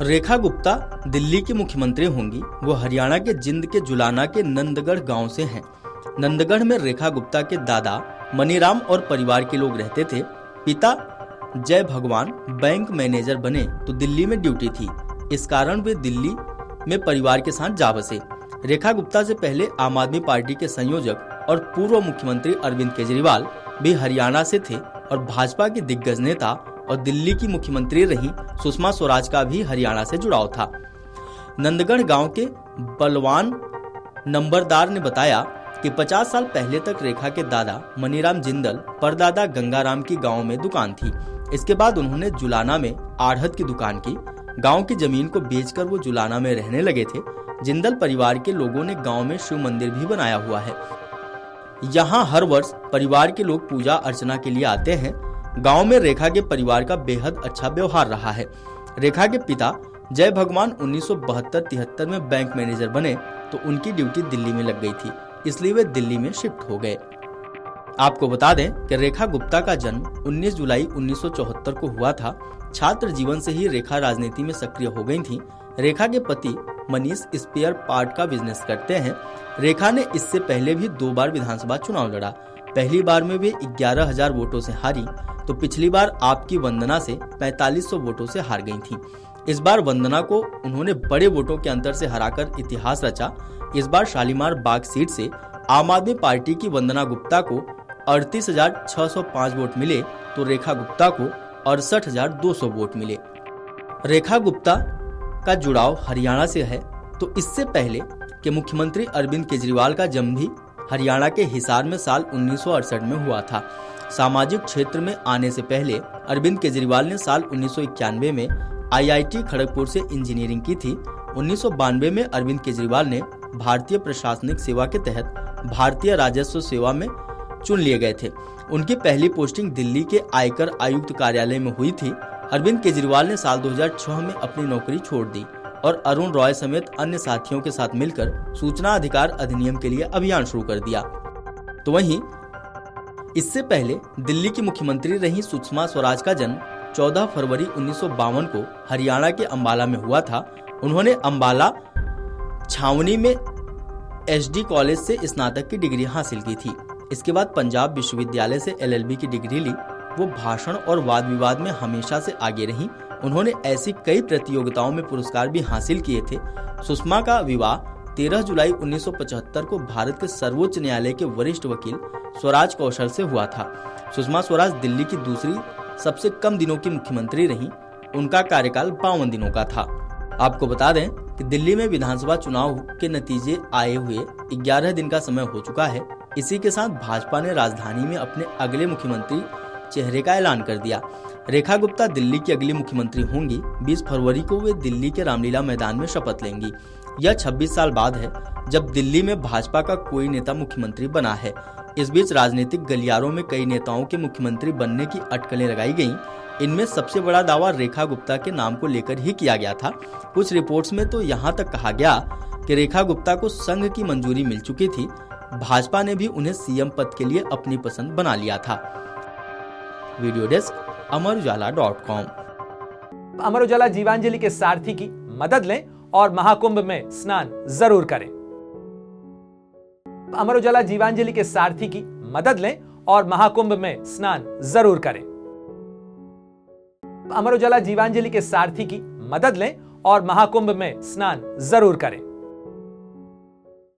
रेखा गुप्ता दिल्ली की मुख्यमंत्री होंगी। वो हरियाणा के जिंद के जुलाना के नंदगढ़ गांव से हैं। नंदगढ़ में रेखा गुप्ता के दादा मनीराम और परिवार के लोग रहते थे। पिता जय भगवान बैंक मैनेजर बने तो दिल्ली में ड्यूटी थी। इस कारण वे दिल्ली में परिवार के साथ जा बसे। रेखा गुप्ता से पहले आम आदमी पार्टी के संयोजक और पूर्व मुख्यमंत्री अरविंद केजरीवाल भी हरियाणा से थे और भाजपा के दिग्गज नेता और दिल्ली की मुख्यमंत्री रही सुषमा स्वराज का भी हरियाणा से जुड़ाव था। नंदगढ़ गांव के बलवान नंबरदार ने बताया कि 50 साल पहले तक रेखा के दादा मनीराम जिंदल परदादा गंगाराम की गांव में दुकान थी। इसके बाद उन्होंने जुलाना में आढ़त की दुकान की। गांव की जमीन को बेचकर वो जुलाना में रहने लगे थे। जिंदल परिवार के लोगों ने गांव में शिव मंदिर भी बनाया हुआ है। यहाँ हर वर्ष परिवार के लोग पूजा अर्चना के लिए आते हैं। गांव में रेखा के परिवार का बेहद अच्छा व्यवहार रहा है। रेखा के पिता जय भगवान 1972-73 में बैंक मैनेजर बने तो उनकी ड्यूटी दिल्ली में लग गई थी, इसलिए वे दिल्ली में शिफ्ट हो गए। आपको बता दें कि रेखा गुप्ता का जन्म 19 जुलाई 1974 को हुआ था। छात्र जीवन से ही रेखा राजनीति में सक्रिय हो गई थी। रेखा के पति मनीष स्पेयर पार्ट का बिजनेस करते हैं। रेखा ने इससे पहले भी 2 बार विधानसभा चुनाव लड़ा। पहली बार में वे 11,000 वोटों से हारी तो पिछली बार आपकी वंदना से 4500 वोटों से हार गई थी। इस बार वंदना को उन्होंने बड़े वोटों के अंतर से हराकर इतिहास रचा। इस बार शालीमार बाग सीट से आम आदमी पार्टी की वंदना गुप्ता को 38,605 वोट मिले तो रेखा गुप्ता को 68,200 वोट मिले। रेखा गुप्ता का जुड़ाव हरियाणा से है तो इससे पहले कि मुख्यमंत्री अरविंद केजरीवाल का जन्म भी हरियाणा के हिसार में साल 1968 में हुआ था। सामाजिक क्षेत्र में आने से पहले अरविंद केजरीवाल ने साल 1991 में IIT खड़गपुर से इंजीनियरिंग की थी। 1992 में अरविंद केजरीवाल ने भारतीय प्रशासनिक सेवा के तहत भारतीय राजस्व सेवा में चुन लिए गए थे। उनकी पहली पोस्टिंग दिल्ली के आयकर आयुक्त कार्यालय में हुई थी। अरविंद केजरीवाल ने साल 2006 में अपनी नौकरी छोड़ दी और अरुण रॉय समेत अन्य साथियों के साथ मिलकर सूचना अधिकार अधिनियम के लिए अभियान शुरू कर दिया। तो वहीं इससे पहले दिल्ली की मुख्यमंत्री रही सुषमा स्वराज का जन्म 14 फरवरी 1952 को हरियाणा के अंबाला में हुआ था। उन्होंने अंबाला छावनी में SD कॉलेज से स्नातक की डिग्री हासिल की थी। इसके बाद पंजाब विश्वविद्यालय से LLB की डिग्री ली। वो भाषण और वाद विवाद में हमेशा से आगे रही। उन्होंने ऐसी कई प्रतियोगिताओं में पुरस्कार भी हासिल किए थे। सुषमा का विवाह 13 जुलाई 1975 को भारत के सर्वोच्च न्यायालय के वरिष्ठ वकील स्वराज कौशल से हुआ था। सुषमा स्वराज दिल्ली की दूसरी सबसे कम दिनों की मुख्यमंत्री रही। उनका कार्यकाल 52 दिनों का था। आपको बता दें कि दिल्ली में विधानसभा चुनाव के नतीजे आए हुए 11 दिन का समय हो चुका है। इसी के साथ भाजपा ने राजधानी में अपने अगले मुख्यमंत्री चेहरे का ऐलान कर दिया। रेखा गुप्ता दिल्ली की अगली मुख्यमंत्री होंगी। 20 फरवरी को वे दिल्ली के रामलीला मैदान में शपथ लेंगी। यह 26 साल बाद है जब दिल्ली में भाजपा का कोई नेता मुख्यमंत्री बना है। इस बीच राजनीतिक गलियारों में कई नेताओं के मुख्यमंत्री बनने की अटकलें लगाई गईं। इनमें सबसे बड़ा दावा रेखा गुप्ता के नाम को लेकर ही किया गया था। कुछ रिपोर्ट्स में तो यहाँ तक कहा गया कि रेखा गुप्ता को संघ की मंजूरी मिल चुकी थी। भाजपा ने भी उन्हें CM पद के लिए अपनी पसंद बना लिया था। Video desk amarujala.com। Amar Ujala Jeevanjali के सारथी की मदद लें और महाकुंभ में स्नान जरूर करें। अमर उजाला जीवांजलि के सारथी की मदद लें और महाकुंभ में स्नान जरूर करें। अमर उजाला जीवांजलि के सारथी की मदद लें और महाकुंभ में स्नान जरूर करें।